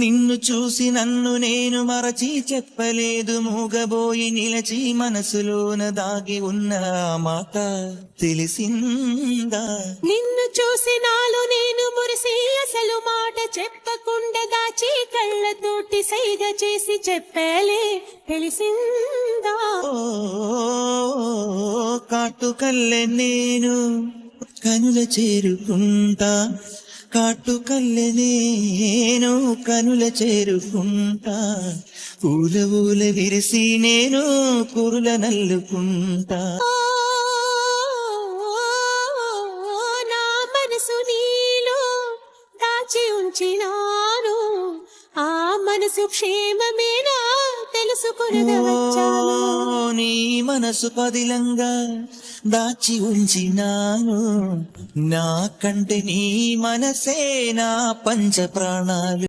నిన్ను చూసి నన్ను నేను మరచి చెప్పలేదు, మూగబోయి నిలచి మనసులోన దాగి ఉన్న ఆ మాట తెలిసిందా? నిన్ను చూసి నాలో నేను మురిసి అసలు మాట చెప్పకుండా దాచి కళ్ళతోటి సైగ చేసి చెప్పలే తెలిసిందా? ఓ కాటుకల్లె నేను కనుల చేరుకుంటా, కాటుకల్లె నేను కనుల చేరుకుంటా, పూల ఊల విరిసి నేను కురుల నల్లుకుంటా. నా మనసు నీలో దాచి ఉంచినాను, ఆ మనసు క్షేమమేనా తెలుసుకునదవచ్చాను. నీ మనసు పదిలంగా దాచి ఉంచినాను, నాకంటే నీ మనసే నా పంచ ప్రాణాలు.